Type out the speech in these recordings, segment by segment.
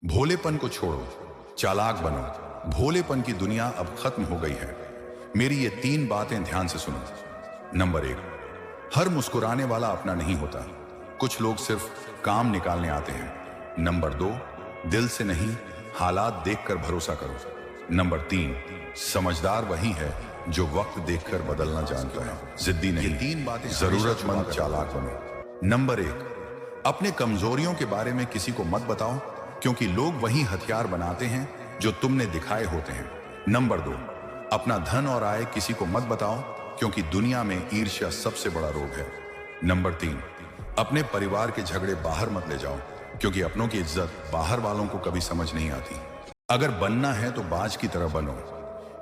भोलेपन को छोड़ो, चालाक बनो। भोलेपन की दुनिया अब खत्म हो गई है। मेरी ये 3 बातें ध्यान से सुनो। नंबर 1, हर मुस्कुराने वाला अपना नहीं होता। कुछ लोग सिर्फ काम निकालने आते हैं। नंबर 2, दिल से नहीं, हालात देखकर भरोसा करो। नंबर 3, समझदार वही है जो वक्त देखकर बदलना जानता है, जिद्दी नहीं। 3 बातें जरूरतमंद चालाक बनो। नंबर 1, अपने कमजोरियों के बारे में किसी को मत बताओ, क्योंकि लोग वही हथियार बनाते हैं जो तुमने दिखाए होते हैं। नंबर 2, अपना धन और आय किसी को मत बताओ, क्योंकि दुनिया में ईर्ष्या सबसे बड़ा रोग है। नंबर 3, अपने परिवार के झगड़े बाहर मत ले जाओ, क्योंकि अपनों की इज्जत बाहर वालों को कभी समझ नहीं आती। अगर बनना है तो बाज की तरह बनो।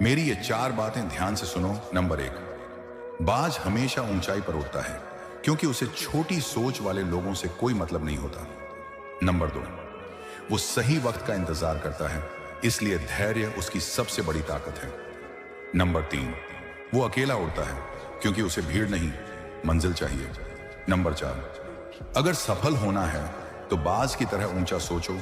मेरी ये 4 बातें ध्यान से सुनो। नंबर 1, बाज हमेशा ऊंचाई पर उड़ता है, क्योंकि उसे छोटी सोच वाले लोगों से कोई मतलब नहीं होता। नंबर 2, वो सही वक्त का इंतजार करता है, इसलिए धैर्य उसकी सबसे बड़ी ताकत है। नंबर 3, वो अकेला उड़ता है, क्योंकि उसे भीड़ नहीं, मंजिल चाहिए। नंबर 4, अगर सफल होना है तो बाज की तरह ऊंचा सोचो,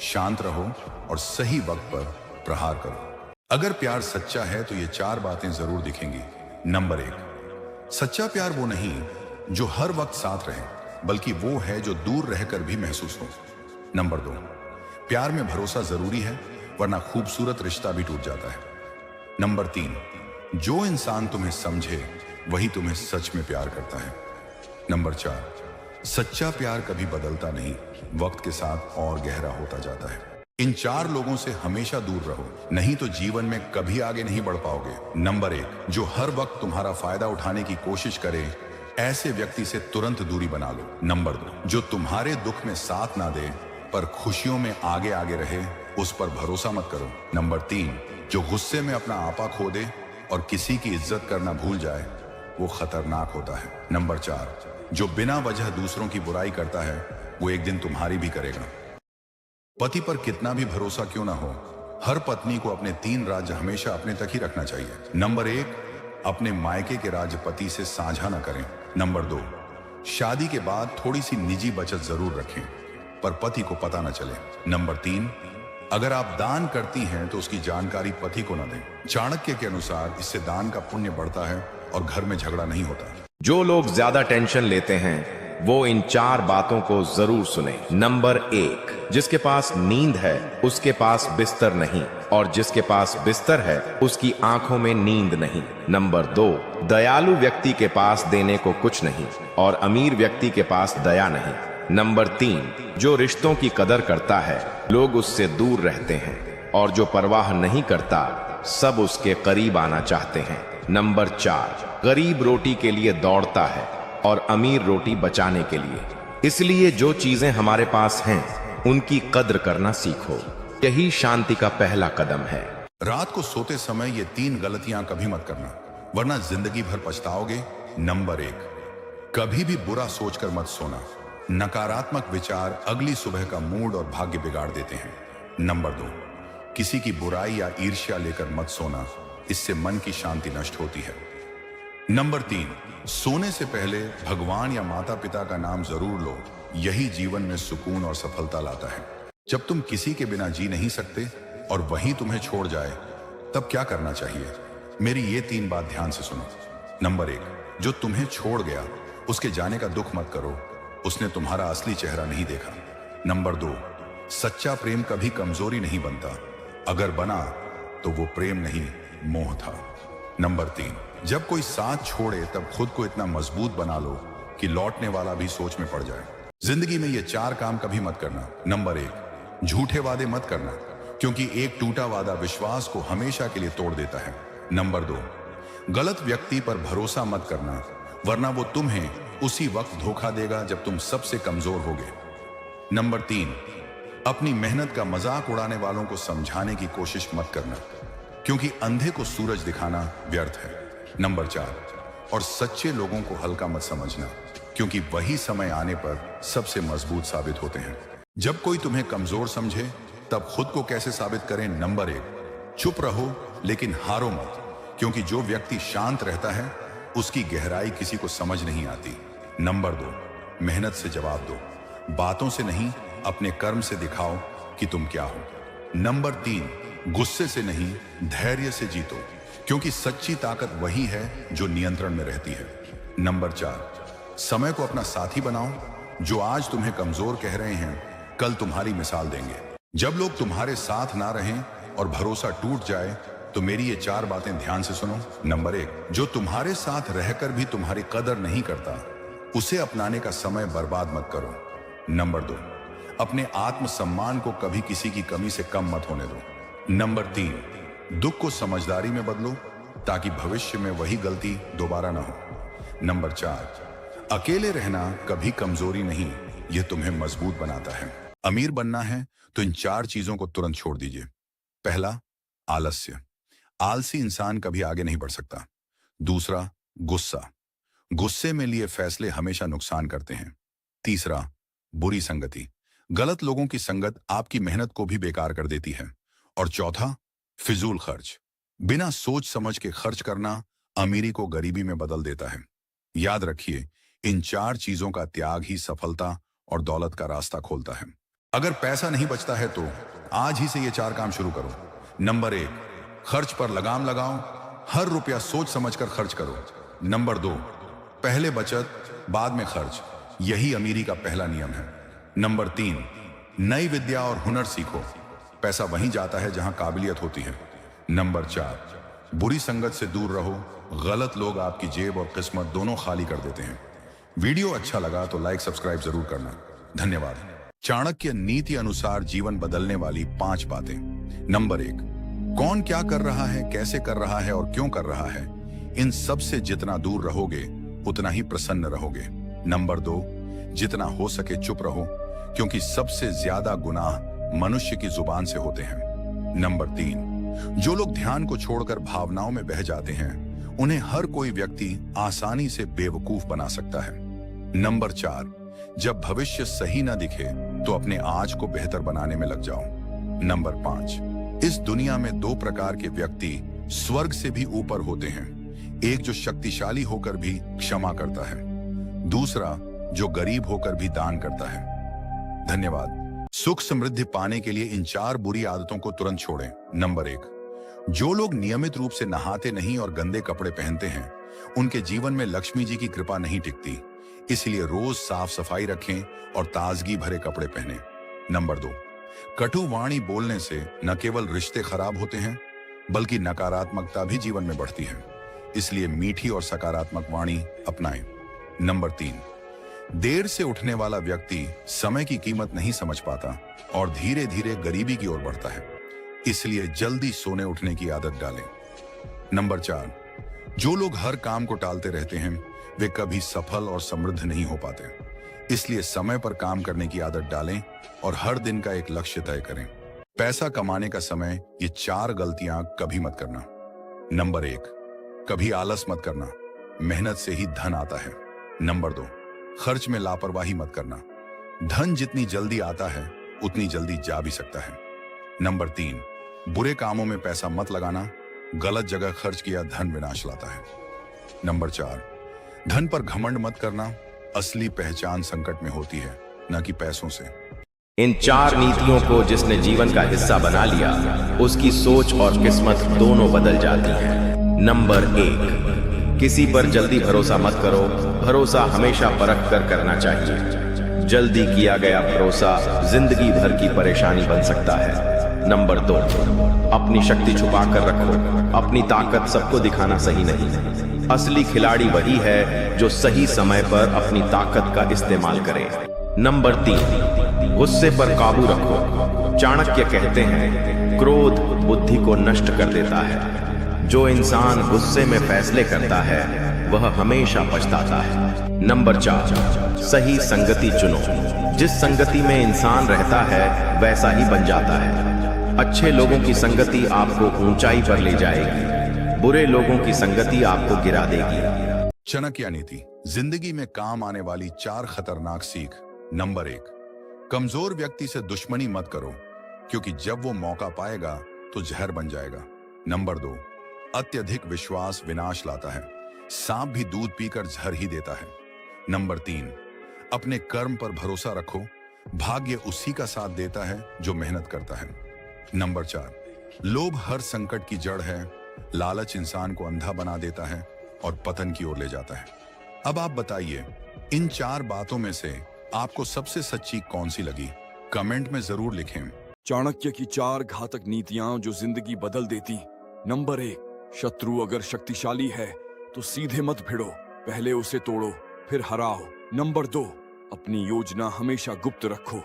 शांत रहो और सही वक्त पर प्रहार करो। अगर प्यार सच्चा है तो ये 4 बातें जरूर दिखेंगी। नंबर 1, सच्चा प्यार वो नहीं जो हर वक्त साथ रहे, बल्कि वो है जो दूर रहकर भी महसूस हो। नंबर 2, प्यार में भरोसा जरूरी है, वरना खूबसूरत रिश्ता भी टूट जाता है। नंबर 3, जो इंसान तुम्हें समझे वही तुम्हें सच में प्यार करता है। नंबर 4, सच्चा प्यार कभी बदलता नहीं, वक्त के साथ और गहरा होता जाता है। इन 4 लोगों से हमेशा दूर रहो, नहीं तो जीवन में कभी आगे नहीं बढ़ पाओगे। नंबर 1, जो हर वक्त तुम्हारा फायदा उठाने की कोशिश करे, ऐसे व्यक्ति से तुरंत दूरी बना लो। नंबर 2, जो तुम्हारे दुख में साथ ना दे पर खुशियों में आगे आगे रहे, उस पर भरोसा मत करो। नंबर 3, जो गुस्से में अपना आपा खो दे और किसी की इज्जत करना भूल जाए, वो खतरनाक होता है। नंबर 4, जो बिना वजह दूसरों की बुराई करता है, वो एक दिन तुम्हारी भी करेगा। पति पर कितना भी भरोसा क्यों ना हो, हर पत्नी को अपने 3 राज हमेशा अपने तक ही रखना चाहिए। नंबर 1, अपने मायके के राज पति से साझा न करें। नंबर 2, शादी के बाद थोड़ी सी निजी बचत जरूर रखें, पर पति को पता न चले। नंबर 3, अगर आप दान करती हैं तो उसकी जानकारी पति को न दें। चाणक्य के अनुसार इससे दान का पुण्य बढ़ता है और घर में झगड़ा नहीं होता। जो लोग ज्यादा टेंशन लेते हैं वो इन 4 बातों को जरूर सुने। नंबर 1, जिसके पास नींद है उसके पास बिस्तर नहीं, और जिसके पास बिस्तर है उसकी आंखों में नींद नहीं। नंबर 2, दयालु व्यक्ति के पास देने को कुछ नहीं और अमीर व्यक्ति के पास दया नहीं। नंबर 3, जो रिश्तों की कदर करता है लोग उससे दूर रहते हैं, और जो परवाह नहीं करता सब उसके करीब आना चाहते हैं। नंबर 4, गरीब रोटी के लिए दौड़ता है और अमीर रोटी बचाने के लिए। इसलिए जो चीजें हमारे पास हैं उनकी कद्र करना सीखो, यही शांति का पहला कदम है। रात को सोते समय ये 3 गलतियां कभी मत करना, वरना जिंदगी भर पछताओगे। नंबर 1, कभी भी बुरा सोचकर मत सोना। नकारात्मक विचार अगली सुबह का मूड और भाग्य बिगाड़ देते हैं। नंबर 2, किसी की बुराई या ईर्ष्या लेकर मत सोना, इससे मन की शांति नष्ट होती है। नंबर 3, सोने से पहले भगवान या माता पिता का नाम जरूर लो, यही जीवन में सुकून और सफलता लाता है। जब तुम किसी के बिना जी नहीं सकते और वही तुम्हें छोड़ जाए, तब क्या करना चाहिए? मेरी ये 3 बात ध्यान से सुनो। नंबर 1, जो तुम्हें छोड़ गया उसके जाने का दुख मत करो, उसने तुम्हारा असली चेहरा नहीं देखा। नंबर 2, सच्चा प्रेम कभी कमजोरी नहीं बनता, अगर बना तो वो प्रेम नहीं, मोह था। नंबर 3, जब कोई साथ छोड़े तब खुद को इतना मजबूत बना लो कि लौटने वाला भी सोच में पड़ जाए। जिंदगी में ये 4 काम कभी मत करना। नंबर 1, झूठे वादे मत करना, क्योंकि एक टूटा वादा विश्वास को हमेशा के लिए तोड़ देता है। नंबर 2, गलत व्यक्ति पर भरोसा मत करना, वरना वो तुम्हें उसी वक्त धोखा देगा जब तुम सबसे कमजोर होगे। नंबर 3, अपनी मेहनत का मजाक उड़ाने वालों को समझाने की कोशिश मत करना, क्योंकि अंधे को सूरज दिखाना व्यर्थ है। नंबर 4, और सच्चे लोगों को हल्का मत समझना, क्योंकि वही समय आने पर सबसे मजबूत साबित होते हैं। जब कोई तुम्हें कमजोर समझे तब खुद को कैसे साबित करें? नंबर 1, चुप रहो लेकिन हारो मत, क्योंकि जो व्यक्ति शांत रहता है उसकी गहराई किसी को समझ नहीं आती। नंबर 2, मेहनत से जवाब दो, बातों से नहीं अपने कर्म से दिखाओ कि तुम क्या हो। नंबर 3, गुस्से से नहीं, धैर्य से जीतो, क्योंकि सच्ची ताकत वही है जो नियंत्रण में रहती है। नंबर 4, समय को अपना साथी बनाओ। जो आज तुम्हें कमजोर कह रहे हैं, कल तुम्हारी मिसाल देंगे। जब लोग तुम्हारे साथ ना रहें और भरोसा टूट जाए, तो मेरी ये 4 बातें ध्यान से सुनो। नंबर 1, जो तुम्हारे साथ रहकर भी तुम्हारी कदर नहीं करता, उसे अपनाने का समय बर्बाद मत करो। नंबर 2, अपने आत्मसम्मान को कभी किसी की कमी से कम मत होने दो। नंबर 3, दुख को समझदारी में बदलो, ताकि भविष्य में वही गलती दोबारा ना हो। नंबर 4, अकेले रहना कभी कमजोरी नहीं, यह तुम्हें मजबूत बनाता है। अमीर बनना है तो इन 4 चीजों को तुरंत छोड़ दीजिए। पहला, आलस्य। आलसी इंसान कभी आगे नहीं बढ़ सकता। दूसरा, गुस्सा। गुस्से में लिए फैसले हमेशा नुकसान करते हैं। तीसरा, बुरी संगति। गलत लोगों की संगत आपकी मेहनत को भी बेकार कर देती है। और चौथा, फिजूल खर्च। बिना सोच समझ के खर्च करना अमीरी को गरीबी में बदल देता है। याद रखिए, इन 4 चीजों का त्याग ही सफलता और दौलत का रास्ता खोलता है। अगर पैसा नहीं बचता है तो आज ही से ये 4 काम शुरू करो। नंबर 1, खर्च पर लगाम लगाओ। हर रुपया सोच समझकर खर्च करो। नंबर 2, पहले बचत बाद में खर्च। यही अमीरी का पहला नियम है। नंबर 3, नई विद्या और हुनर सीखो। पैसा वहीं जाता है जहां काबिलियत होती है। नंबर 4, बुरी संगत से दूर रहो। गलत लोग आपकी जेब और किस्मत दोनों खाली कर देते हैं। वीडियो अच्छा लगा तो लाइक सब्सक्राइब जरूर करना। धन्यवाद। चाणक्य नीति अनुसार जीवन बदलने वाली 5 बातें। नंबर 1, कौन क्या कर रहा है, कैसे कर रहा है और क्यों कर रहा है, इन सब से जितना दूर रहोगे उतना ही प्रसन्न रहोगे। नंबर 2, जितना हो सके चुप रहो, क्योंकि सबसे ज्यादा गुनाह मनुष्य की जुबान से होते हैं। नंबर 3, जो लोग ध्यान को छोड़कर भावनाओं में बह जाते हैं, उन्हें हर कोई व्यक्ति आसानी से बेवकूफ बना सकता है। नंबर 4, जब भविष्य सही ना दिखे तो अपने आज को बेहतर बनाने में लग जाओ। नंबर 5, इस दुनिया में 2 प्रकार के व्यक्ति स्वर्ग से भी ऊपर होते हैं। एक जो शक्तिशाली होकर भी क्षमा करता है, दूसरा जो गरीब होकर भी दान करता है। धन्यवाद। सुख समृद्धि पाने के लिए इन 4 बुरी आदतों को तुरंत छोड़ें। नंबर 1, जो लोग नियमित रूप से नहाते नहीं और गंदे कपड़े पहनते हैं, उनके जीवन में लक्ष्मी जी की कृपा नहीं टिकती। इसलिए रोज साफ सफाई रखें और ताजगी भरे कपड़े पहनें। नंबर 2, कटु वाणी बोलने से न केवल रिश्ते खराब होते हैं, बल्कि नकारात्मकता भी जीवन में बढ़ती है। इसलिए मीठी और सकारात्मक वाणी अपनाएं। नंबर 3, देर से उठने वाला व्यक्ति समय की कीमत नहीं समझ पाता और धीरे धीरे गरीबी की ओर बढ़ता है। इसलिए जल्दी सोने उठने की आदत डालें। नंबर 4, जो लोग हर काम को टालते रहते हैं, वे कभी सफल और समृद्ध नहीं हो पाते। इसलिए समय पर काम करने की आदत डालें और हर दिन का एक लक्ष्य तय करें। पैसा कमाने का समय, ये 4 गलतियां कभी मत करना। नंबर 1, कभी आलस मत करना, मेहनत से ही धन आता है। नंबर 2, खर्च में लापरवाही मत करना, धन जितनी जल्दी आता है उतनी जल्दी जा भी सकता है। नंबर 3, बुरे कामों में पैसा मत लगाना, गलत जगह खर्च किया धन विनाश लाता है। नंबर 4, धन पर घमंड मत करना, असली पहचान संकट में होती है, न कि पैसों से। इन 4 नीतियों को जिसने जीवन का हिस्सा बना लिया, उसकी सोच और किस्मत दोनों बदल जाती हैं। नंबर 1, किसी पर जल्दी भरोसा मत करो। भरोसा हमेशा परख कर करना चाहिए। जल्दी किया गया भरोसा जिंदगी भर की परेशानी बन सकता है। नंबर 2, अपनी शक्ति छुपा कर रखो। अपनी ताकत सबको दिखाना सही नहीं। असली खिलाड़ी वही है जो सही समय पर अपनी ताकत का इस्तेमाल करे। नंबर 3, गुस्से पर काबू रखो। चाणक्य कहते हैं, क्रोध बुद्धि को नष्ट कर देता है। जो इंसान गुस्से में फैसले करता है, वह हमेशा पछताता है। नंबर 4, सही संगति चुनो। जिस संगति में इंसान रहता है, वैसा ही बन जाता है। अच्छे लोगों की संगति आपको ऊंचाई पर ले जाएगी, बुरे लोगों की संगति आपको गिरा देगी। चाणक्य नीति, जिंदगी में काम आने वाली 4 खतरनाक सीख। नंबर 1, कमजोर व्यक्ति से दुश्मनी मत करो, क्योंकि जब वो मौका पाएगा तो जहर बन जाएगा। नंबर 2, अत्यधिक विश्वास विनाश लाता है। सांप भी दूध पीकर जहर ही देता है। नंबर 3, अपने कर्म पर भरोसा रखो। भाग्य उसी का साथ देता है जो मेहनत करता है। नंबर 4, लोभ हर संकट की जड़ है। लालच इंसान को अंधा बना देता है और पतन की ओर ले जाता है। अब आप बताइए, इन 4 बातों में से आपको सबसे सच्ची कौन सी लगी? कमेंट में जरूर लिखें। चाणक्य की 4 घातक नीतियां जो जिंदगी बदल देती। नंबर 1, शत्रु अगर शक्तिशाली है तो सीधे मत भिड़ो, पहले उसे तोड़ो फिर हराओ। नंबर 2, अपनी योजना हमेशा गुप्त रखो,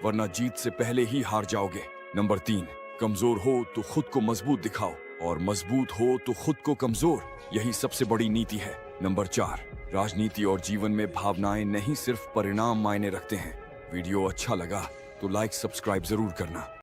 वरना जीत से पहले ही हार जाओगे। नंबर 3, कमजोर हो तो खुद को मजबूत दिखाओ और मजबूत हो तो खुद को कमजोर, यही सबसे बड़ी नीति है। नंबर 4, राजनीति और जीवन में भावनाएं नहीं सिर्फ परिणाम मायने रखते हैं। वीडियो अच्छा लगा तो लाइक सब्सक्राइब जरूर करना।